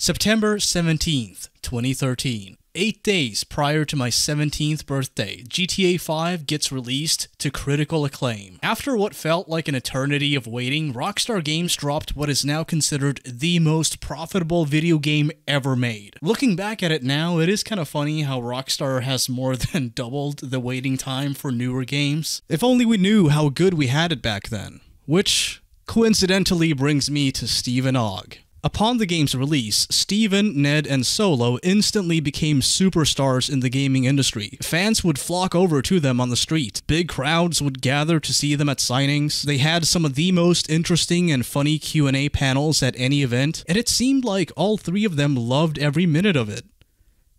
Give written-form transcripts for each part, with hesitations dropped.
September 17th, 2013. 8 days prior to my 17th birthday, GTA 5 gets released to critical acclaim. After what felt like an eternity of waiting, Rockstar Games dropped what is now considered the most profitable video game ever made. Looking back at it now, it is kind of funny how Rockstar has more than doubled the waiting time for newer games. If only we knew how good we had it back then. Which, coincidentally, brings me to Steven Ogg. Upon the game's release, Steven, Ned, and Solo instantly became superstars in the gaming industry. Fans would flock over to them on the street. Big crowds would gather to see them at signings. They had some of the most interesting and funny Q&A panels at any event, and it seemed like all three of them loved every minute of it.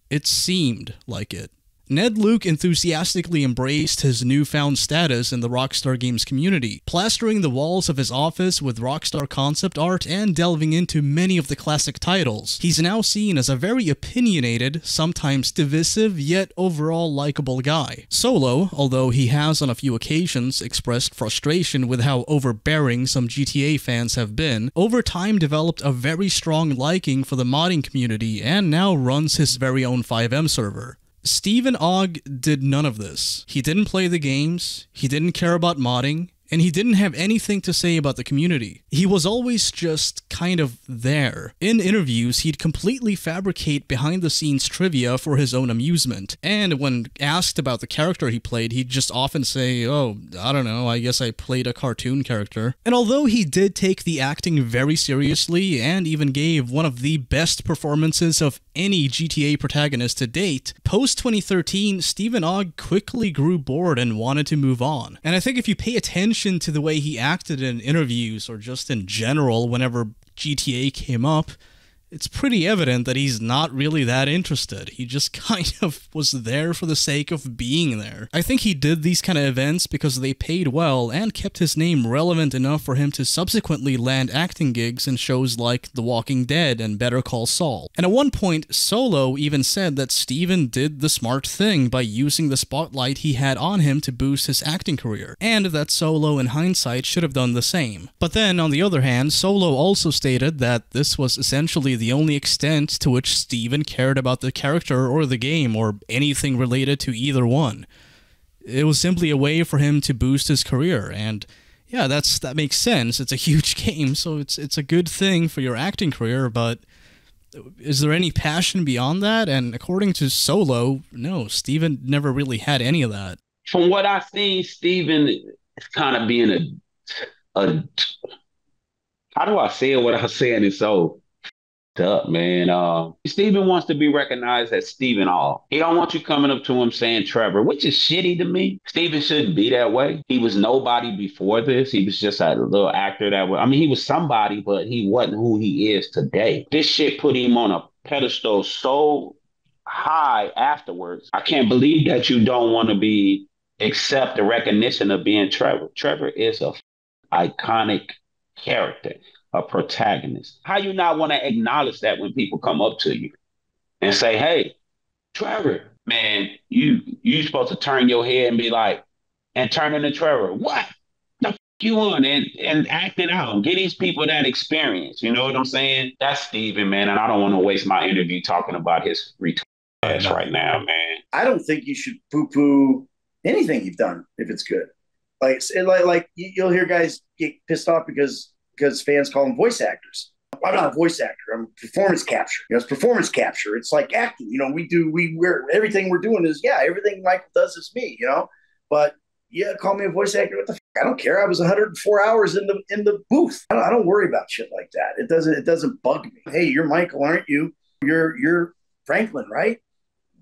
It seemed like it. Ned Luke enthusiastically embraced his newfound status in the Rockstar Games community, plastering the walls of his office with Rockstar concept art and delving into many of the classic titles. He's now seen as a very opinionated, sometimes divisive, yet overall likable guy. Solo, although he has on a few occasions expressed frustration with how overbearing some GTA fans have been, over time developed a very strong liking for the modding community and now runs his very own 5M server. Steven Ogg did none of this. He didn't play the games, he didn't care about modding, and he didn't have anything to say about the community. He was always just kind of there. In interviews, he'd completely fabricate behind-the-scenes trivia for his own amusement, and when asked about the character he played, he'd just often say, "Oh, I don't know, I guess I played a cartoon character." And although he did take the acting very seriously, and even gave one of the best performances of any GTA protagonist to date, post-2013, Steven Ogg quickly grew bored and wanted to move on. And I think if you pay attention to the way he acted in interviews or just in general whenever GTA came up, it's pretty evident that he's not really that interested. He just kind of was there for the sake of being there. I think he did these kind of events because they paid well and kept his name relevant enough for him to subsequently land acting gigs in shows like The Walking Dead and Better Call Saul. And at one point, Solo even said that Steven did the smart thing by using the spotlight he had on him to boost his acting career, and that Solo in hindsight should have done the same. But then, on the other hand, Solo also stated that this was essentially the only extent to which Steven cared about the character or the game or anything related to either one. It was simply a way for him to boost his career, and yeah, that makes sense. It's a huge game, so it's a good thing for your acting career, but is there any passion beyond that? And according to Solo, no, Steven never really had any of that. From what I've seen, Steven is kind of being a how do I say it without saying it so up, man. Steven wants to be recognized as Steven Ogg. He don't want you coming up to him saying Trevor, which is shitty to me. Steven shouldn't be that way. He was nobody before this. He was just a little actor that way. I mean, he was somebody, but he wasn't who he is today. This shit put him on a pedestal so high afterwards. I can't believe that you don't want to accept the recognition of being Trevor. Trevor is a iconic character, a protagonist. How you not want to acknowledge that when people come up to you and say, "Hey, Trevor, man, you supposed to turn your head and be like, and turn into Trevor. What the f you on?" And act it out. Get these people that experience. You know what I'm saying? That's Steven, man. And I don't want to waste my interview talking about his return right now, man. I don't think you should poo-poo anything you've done if it's good. Like you'll hear guys get pissed off because fans call them voice actors. I'm not a voice actor. I'm performance capture. It's performance capture. It's like acting. We're everything we're doing is, everything Michael does is me, But yeah, call me a voice actor. What the f? I don't care. I was 104 hours in the booth. I don't worry about shit like that. It doesn't bug me. Hey, you're Michael, aren't you? You're Franklin, right?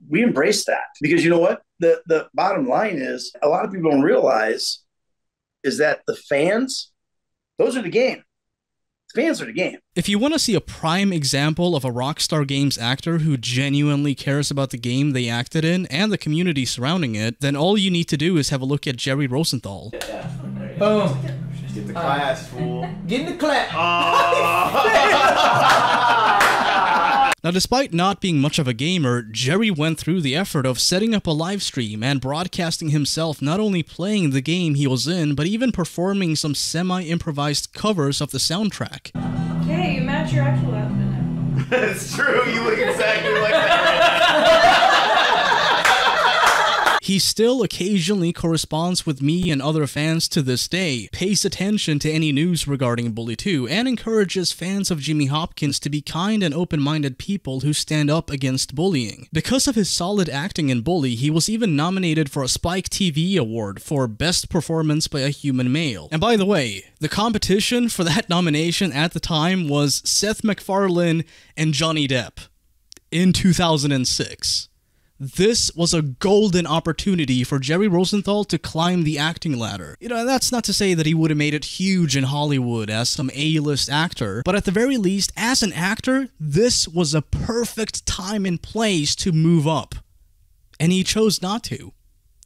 We embrace that because you know what? The bottom line is a lot of people don't realize is that the fans, those are the game. Fans are the game. If you want to see a prime example of a Rockstar Games actor who genuinely cares about the game they acted in and the community surrounding it, then all you need to do is have a look at Gerry Rosenthal. Boom. Get the class, fool. Get in the class. Now, despite not being much of a gamer, Gerry went through the effort of setting up a live stream and broadcasting himself not only playing the game he was in, but even performing some semi-improvised covers of the soundtrack. Hey, you match your actual outfit now. It's true. You look exactly like that. He still occasionally corresponds with me and other fans to this day, pays attention to any news regarding Bully 2, and encourages fans of Jimmy Hopkins to be kind and open-minded people who stand up against bullying. Because of his solid acting in Bully, he was even nominated for a Spike TV award for Best Performance by a Human Male. And by the way, the competition for that nomination at the time was Seth MacFarlane and Johnny Depp in 2006. This was a golden opportunity for Gerry Rosenthal to climb the acting ladder. You know, that's not to say that he would have made it huge in Hollywood as some A-list actor, but at the very least, as an actor, this was a perfect time and place to move up. And he chose not to.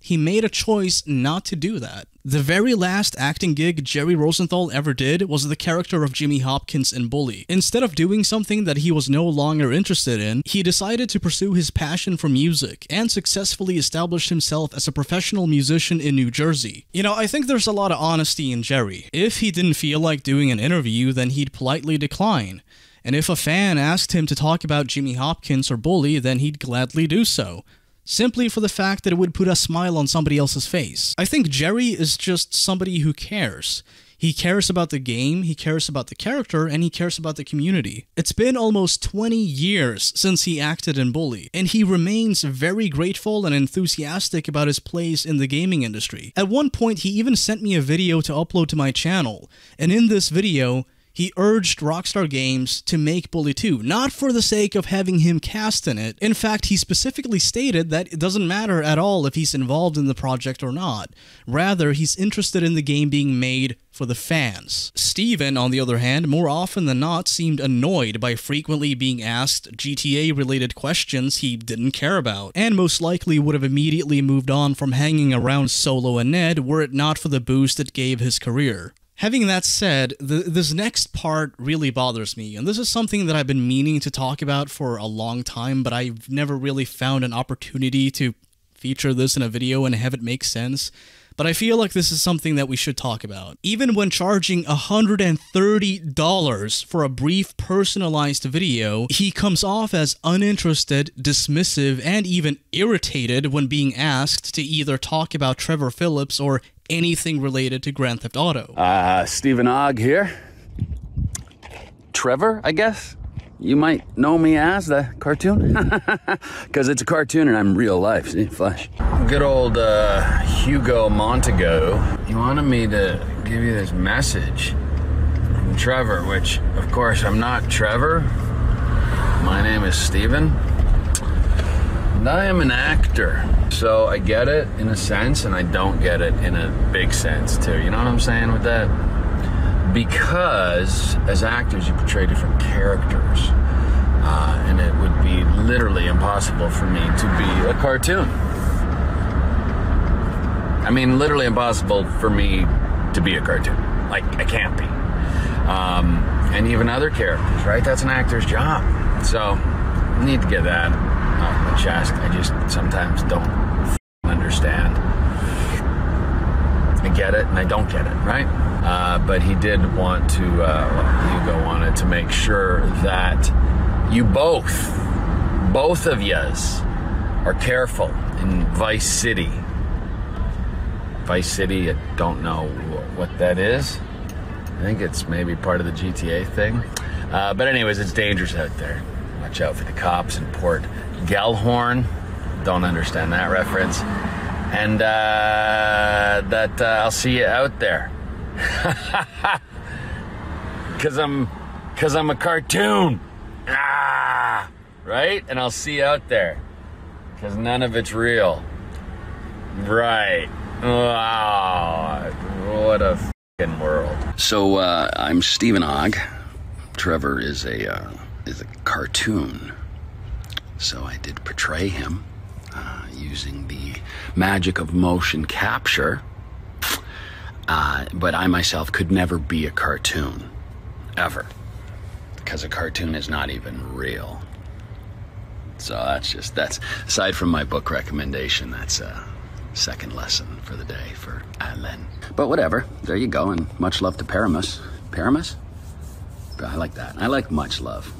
He made a choice not to do that. The very last acting gig Gerry Rosenthal ever did was the character of Jimmy Hopkins in Bully. Instead of doing something that he was no longer interested in, he decided to pursue his passion for music and successfully established himself as a professional musician in New Jersey. You know, I think there's a lot of honesty in Gerry. If he didn't feel like doing an interview, then he'd politely decline. And if a fan asked him to talk about Jimmy Hopkins or Bully, then he'd gladly do so. Simply for the fact that it would put a smile on somebody else's face. I think Gerry is just somebody who cares. He cares about the game, he cares about the character, and he cares about the community. It's been almost 20 years since he acted in Bully, and he remains very grateful and enthusiastic about his place in the gaming industry. At one point, he even sent me a video to upload to my channel, and in this video, he urged Rockstar Games to make Bully 2, not for the sake of having him cast in it. In fact, he specifically stated that it doesn't matter at all if he's involved in the project or not. Rather, he's interested in the game being made for the fans. Steven, on the other hand, more often than not seemed annoyed by frequently being asked GTA-related questions he didn't care about, and most likely would have immediately moved on from hanging around Solo and Ned were it not for the boost it gave his career. Having that said, this next part really bothers me, and this is something that I've been meaning to talk about for a long time, but I've never really found an opportunity to feature this in a video and have it make sense. But I feel like this is something that we should talk about. Even when charging $130 for a brief personalized video, he comes off as uninterested, dismissive, and even irritated when being asked to either talk about Trevor Phillips or anything related to Grand Theft Auto. Steven Ogg here. Trevor, I guess? You might know me as the cartoon. Because it's a cartoon and I'm real life, see, flesh. Good old Hugo Montego. He wanted me to give you this message from Trevor, which, of course, I'm not Trevor. My name is Steven. And I am an actor. So I get it in a sense, and I don't get it in a big sense, too. You know what I'm saying with that? Because as actors, you portray different characters. And it would be literally impossible for me to be a cartoon. I mean, literally impossible for me to be a cartoon. Like, I can't be. And even other characters, right? That's an actor's job. So, I need to get that off my chest. I just sometimes don't understand. I get it and I don't get it, right? But he did want to, Hugo wanted to make sure that you both of yous are careful in Vice City. Vice City, I don't know what that is. I think it's maybe part of the GTA thing. But anyways, it's dangerous out there. Watch out for the cops in Port Gellhorn. Don't understand that reference. And I'll see you out there. Cause I'm a cartoon. Right? And I'll see you out there. Cause none of it's real. Right. Wow. What a f***ing world. So I'm Steven Ogg. Trevor is a cartoon. So I did portray him using the magic of motion capture. But I myself could never be a cartoon, ever, because a cartoon is not even real. So that's aside from my book recommendation, that's a second lesson for the day for Alan. But whatever, there you go, and much love to Paramus. Paramus? I like that. I like much love.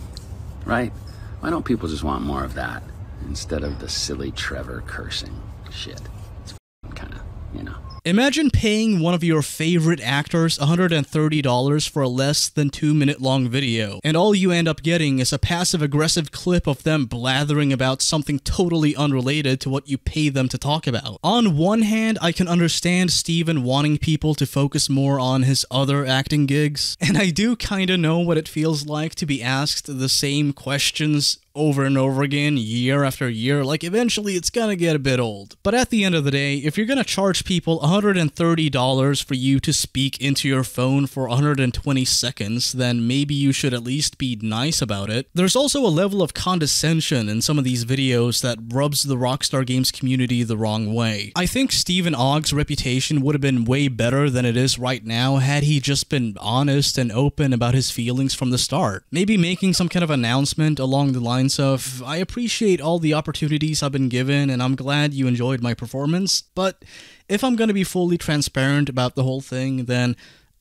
right? Why don't people just want more of that instead of the silly Trevor cursing shit? It's kind of, you know. Imagine paying one of your favorite actors $130 for a less than 2-minute long video, and all you end up getting is a passive-aggressive clip of them blathering about something totally unrelated to what you pay them to talk about. On one hand, I can understand Steven wanting people to focus more on his other acting gigs, and I do kinda know what it feels like to be asked the same questions over and over again, year after year. Like, eventually it's gonna get a bit old. But at the end of the day, if you're gonna charge people $130 for you to speak into your phone for 120 seconds, then maybe you should at least be nice about it. There's also a level of condescension in some of these videos that rubs the Rockstar Games community the wrong way. I think Steven Ogg's reputation would have been way better than it is right now had he just been honest and open about his feelings from the start. Maybe making some kind of announcement along the lines of, I appreciate all the opportunities I've been given and I'm glad you enjoyed my performance, but if I'm gonna be fully transparent about the whole thing, then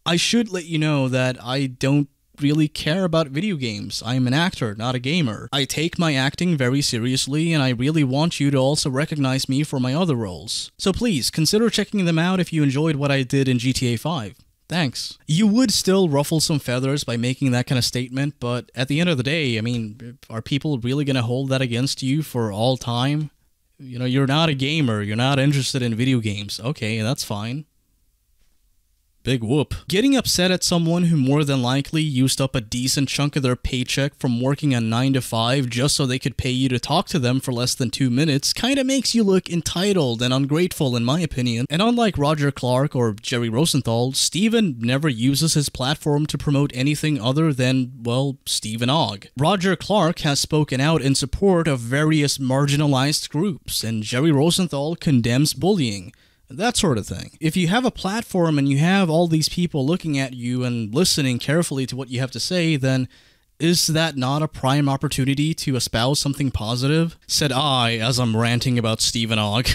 I should let you know that I don't really care about video games. I'm an actor, not a gamer. I take my acting very seriously, and I really want you to also recognize me for my other roles. So please, consider checking them out if you enjoyed what I did in GTA 5. Thanks. You would still ruffle some feathers by making that kind of statement, but at the end of the day, I mean, are people really gonna hold that against you for all time? You know, you're not a gamer, you're not interested in video games. Okay, that's fine. Big whoop. Getting upset at someone who more than likely used up a decent chunk of their paycheck from working a 9 to 5 just so they could pay you to talk to them for less than 2 minutes kinda makes you look entitled and ungrateful in my opinion. And unlike Roger Clark or Gerry Rosenthal, Steven never uses his platform to promote anything other than, well, Steven Ogg. Roger Clark has spoken out in support of various marginalized groups, and Gerry Rosenthal condemns bullying. That sort of thing. If you have a platform and you have all these people looking at you and listening carefully to what you have to say, then is that not a prime opportunity to espouse something positive? Said I, as I'm ranting about Steven Ogg.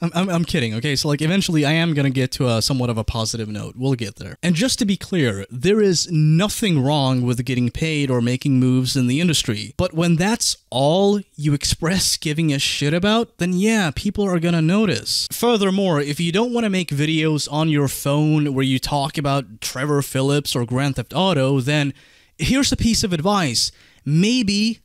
I'm kidding, okay? So, like, eventually I am gonna get to a somewhat of a positive note. We'll get there. And just to be clear, there is nothing wrong with getting paid or making moves in the industry. But when that's all you express giving a shit about, then yeah, people are gonna notice. Furthermore, if you don't want to make videos on your phone where you talk about Trevor, Phillips, or Grand Theft Auto, then here's a piece of advice. Maybe,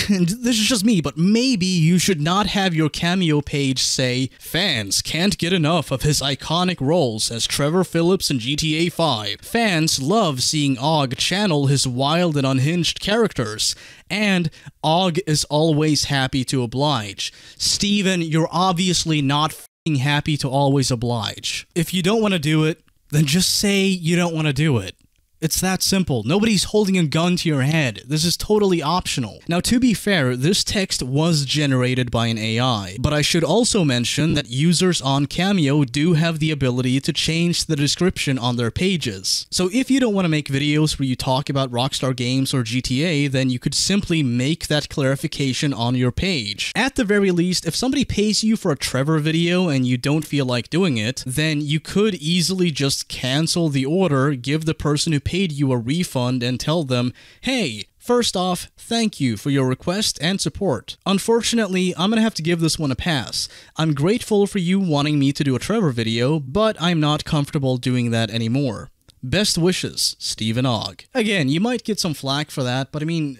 and this is just me, but maybe you should not have your Cameo page say, fans can't get enough of his iconic roles as Trevor Phillips in GTA 5. Fans love seeing Ogg channel his wild and unhinged characters. And Ogg is always happy to oblige. Steven, you're obviously not f***ing happy to always oblige. If you don't want to do it, then just say you don't want to do it. It's that simple. Nobody's holding a gun to your head. This is totally optional. Now, to be fair, this text was generated by an AI, but I should also mention that users on Cameo do have the ability to change the description on their pages. So if you don't want to make videos where you talk about Rockstar Games or GTA, then you could simply make that clarification on your page. At the very least, if somebody pays you for a Trevor video and you don't feel like doing it, then you could easily just cancel the order, give the person who paid you a refund, and tell them, hey, first off, thank you for your request and support. Unfortunately, I'm gonna have to give this one a pass. I'm grateful for you wanting me to do a Trevor video, but I'm not comfortable doing that anymore. Best wishes, Steven Ogg. Again, you might get some flack for that, but I mean,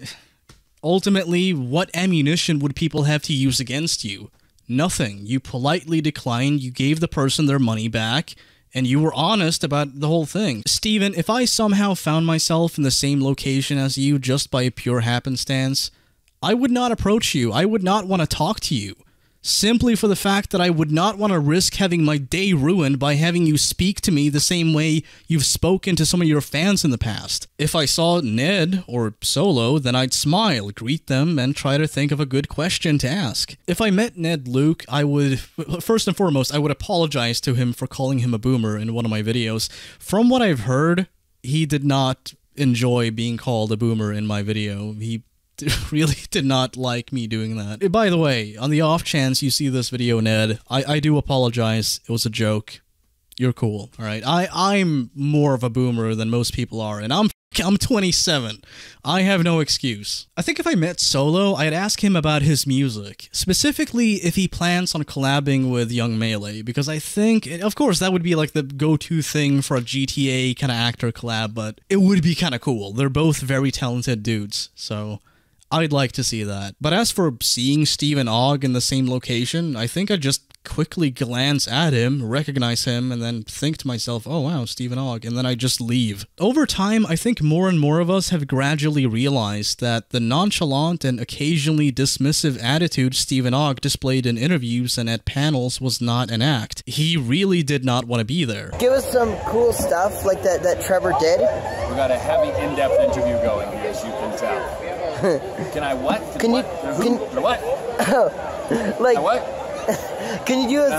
ultimately, what ammunition would people have to use against you? Nothing. You politely declined, you gave the person their money back, and you were honest about the whole thing. Steven, if I somehow found myself in the same location as you just by pure happenstance, I would not approach you. I would not want to talk to you. Simply for the fact that I would not want to risk having my day ruined by having you speak to me the same way you've spoken to some of your fans in the past. If I saw Ned or Solo, then I'd smile, greet them, and try to think of a good question to ask. If I met Ned Luke, I would, first and foremost, I would apologize to him for calling him a boomer in one of my videos. From what I've heard, he did not enjoy being called a boomer in my video. He really did not like me doing that. By the way, on the off chance you see this video, Ned, I do apologize. It was a joke. You're cool, alright? I'm more of a boomer than most people are, and I'm I'm 27. I have no excuse. I think if I met Solo, I'd ask him about his music. Specifically, if he plans on collabing with young Maylay, because I think, of course, that would be like the go-to thing for a GTA kind of actor collab, but it would be kind of cool. They're both very talented dudes, so I'd like to see that. But as for seeing Steven Ogg in the same location, I think I'd just quickly glance at him, recognize him, and then think to myself, oh wow, Steven Ogg, and then I just leave. Over time, I think more and more of us have gradually realized that the nonchalant and occasionally dismissive attitude Steven Ogg displayed in interviews and at panels was not an act. He really did not want to be there. Give us some cool stuff like that Trevor did. We got a heavy, in-depth interview going here, as you can tell. Can I what? Can you... What? Like... What? Can you do this?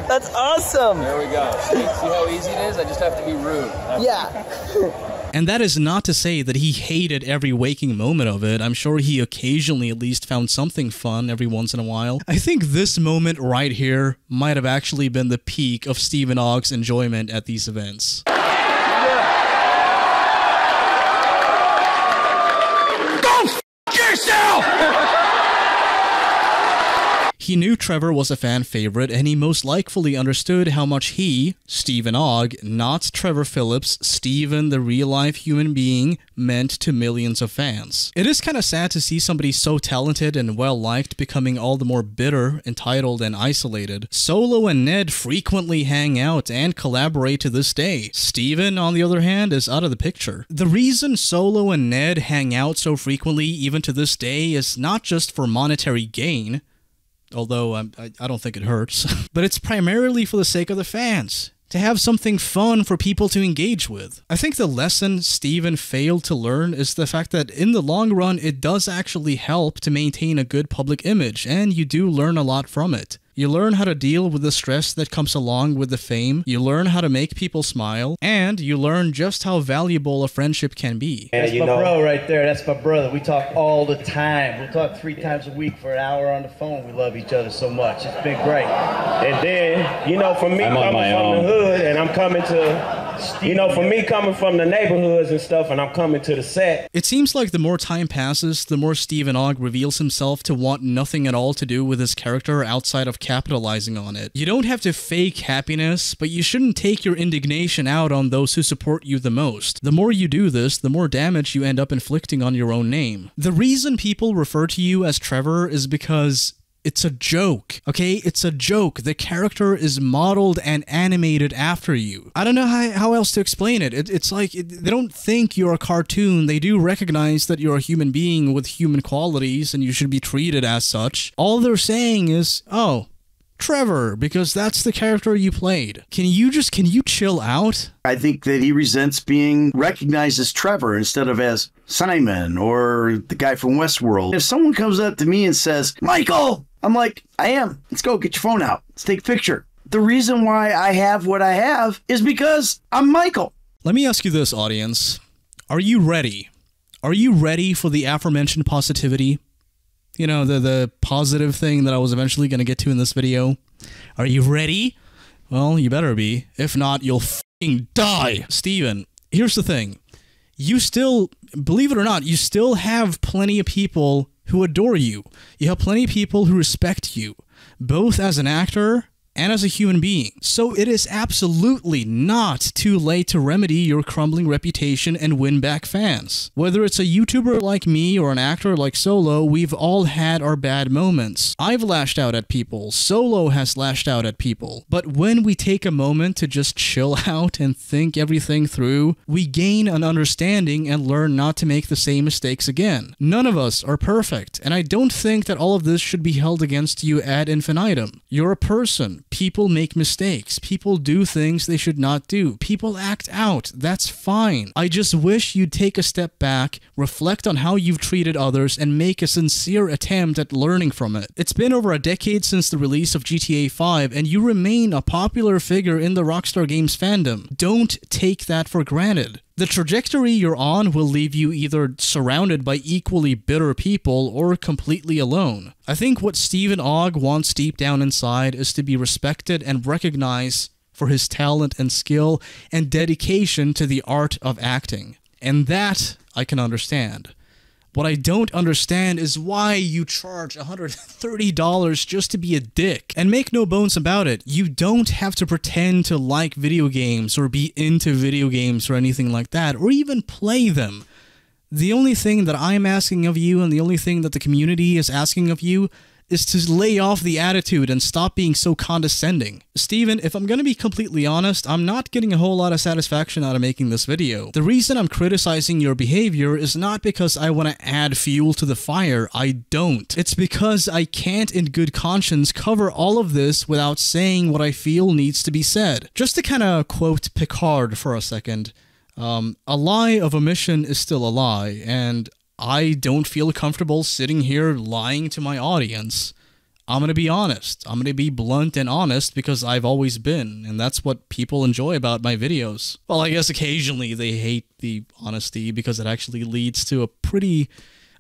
That's awesome. There we go. See how easy it is? I just have to be rude. Yeah. And that is not to say that he hated every waking moment of it. I'm sure he occasionally at least found something fun every once in a while. I think this moment right here might have actually been the peak of Steven Ogg's enjoyment at these events. Go f*** yourself! He knew Trevor was a fan favorite, and he most likely understood how much he, Steven Ogg, not Trevor Phillips, Steven the real-life human being, meant to millions of fans. It is kind of sad to see somebody so talented and well-liked becoming all the more bitter, entitled, and isolated. Solo and Ned frequently hang out and collaborate to this day. Steven, on the other hand, is out of the picture. The reason Solo and Ned hang out so frequently, even to this day, is not just for monetary gain, although I don't think it hurts, but it's primarily for the sake of the fans, to have something fun for people to engage with. I think the lesson Steven failed to learn is the fact that in the long run, it does actually help to maintain a good public image, and you do learn a lot from it. You learn how to deal with the stress that comes along with the fame, you learn how to make people smile, and you learn just how valuable a friendship can be. That's my bro right there. That's my brother. We talk all the time. We'll talk 3 times a week for an hour on the phone. We love each other so much. It's been great. And then, you know, for me coming from the hood and I'm coming to, you know, for me coming from the neighborhoods and stuff and I'm coming to the set. It seems like the more time passes, the more Steven Ogg reveals himself to want nothing at all to do with his character outside of capitalizing on it. You don't have to fake happiness, but you shouldn't take your indignation out on those who support you the most. The more you do this, the more damage you end up inflicting on your own name. The reason people refer to you as Trevor is because it's a joke, okay? It's a joke. The character is modeled and animated after you. I don't know how else to explain it. It's like, they don't think you're a cartoon. They do recognize that you're a human being with human qualities and you should be treated as such. All they're saying is, oh, Trevor, because that's the character you played. Can you chill out? I think that he resents being recognized as Trevor instead of as Simon or the guy from Westworld. If someone comes up to me and says, Michael, I'm like, I am. Let's go, get your phone out. Let's take a picture. The reason why I have what I have is because I'm Michael. Let me ask you this, audience. Are you ready? Are you ready for the aforementioned positivity? You know, the positive thing that I was eventually going to get to in this video. Are you ready? Well, you better be. If not, you'll f***ing die. Steven, here's the thing. You still, believe it or not, you still have plenty of people who adore you. You have plenty of people who respect you, both as an actor and as a human being. So it is absolutely not too late to remedy your crumbling reputation and win back fans. Whether it's a YouTuber like me or an actor like Solo, we've all had our bad moments. I've lashed out at people, Solo has lashed out at people. But when we take a moment to just chill out and think everything through, we gain an understanding and learn not to make the same mistakes again. None of us are perfect, and I don't think that all of this should be held against you ad infinitum. You're a person. People make mistakes. People do things they should not do. People act out. That's fine. I just wish you'd take a step back, reflect on how you've treated others, and make a sincere attempt at learning from it. It's been over a decade since the release of GTA 5, and you remain a popular figure in the Rockstar Games fandom. Don't take that for granted. The trajectory you're on will leave you either surrounded by equally bitter people or completely alone. I think what Steven Ogg wants deep down inside is to be respected and recognized for his talent and skill and dedication to the art of acting. And that I can understand. What I don't understand is why you charge $130 just to be a dick. And make no bones about it, you don't have to pretend to like video games or be into video games or anything like that, or even play them. The only thing that I'm asking of you, and the only thing that the community is asking of you, is to lay off the attitude and stop being so condescending. Steven, if I'm gonna be completely honest, I'm not getting a whole lot of satisfaction out of making this video. The reason I'm criticizing your behavior is not because I want to add fuel to the fire, I don't. It's because I can't in good conscience cover all of this without saying what I feel needs to be said. Just to kind of quote Picard for a second, a lie of omission is still a lie, and I don't feel comfortable sitting here lying to my audience. I'm going to be honest. I'm going to be blunt and honest because I've always been, and that's what people enjoy about my videos. Well, I guess occasionally they hate the honesty because it actually leads to a pretty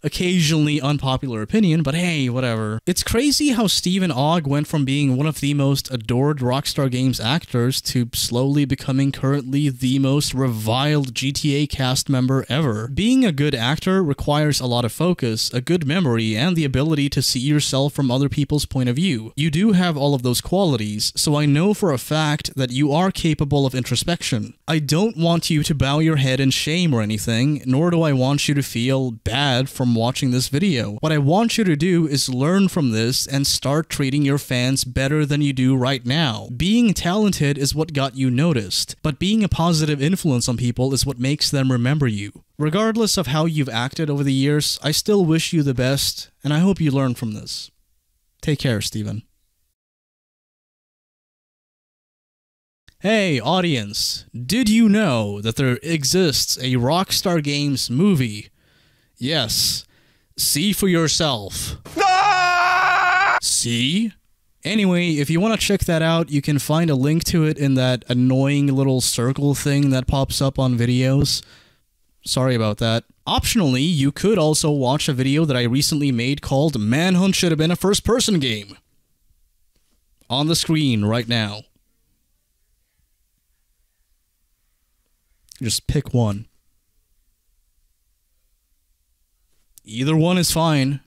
occasionally unpopular opinion, but hey, whatever. It's crazy how Steven Ogg went from being one of the most adored Rockstar Games actors to slowly becoming currently the most reviled GTA cast member ever. Being a good actor requires a lot of focus, a good memory, and the ability to see yourself from other people's point of view. You do have all of those qualities, so I know for a fact that you are capable of introspection. I don't want you to bow your head in shame or anything, nor do I want you to feel bad from watching this video. What I want you to do is learn from this and start treating your fans better than you do right now. Being talented is what got you noticed, but being a positive influence on people is what makes them remember you. Regardless of how you've acted over the years, I still wish you the best, and I hope you learn from this. Take care, Steven. Hey, audience, did you know that there exists a Rockstar Games movie? Yes. See for yourself. See? Anyway, if you want to check that out, you can find a link to it in that annoying little circle thing that pops up on videos. Sorry about that. Optionally, you could also watch a video that I recently made called Manhunt Should Have Been a First-Person Game. On the screen right now. Just pick one. Either one is fine.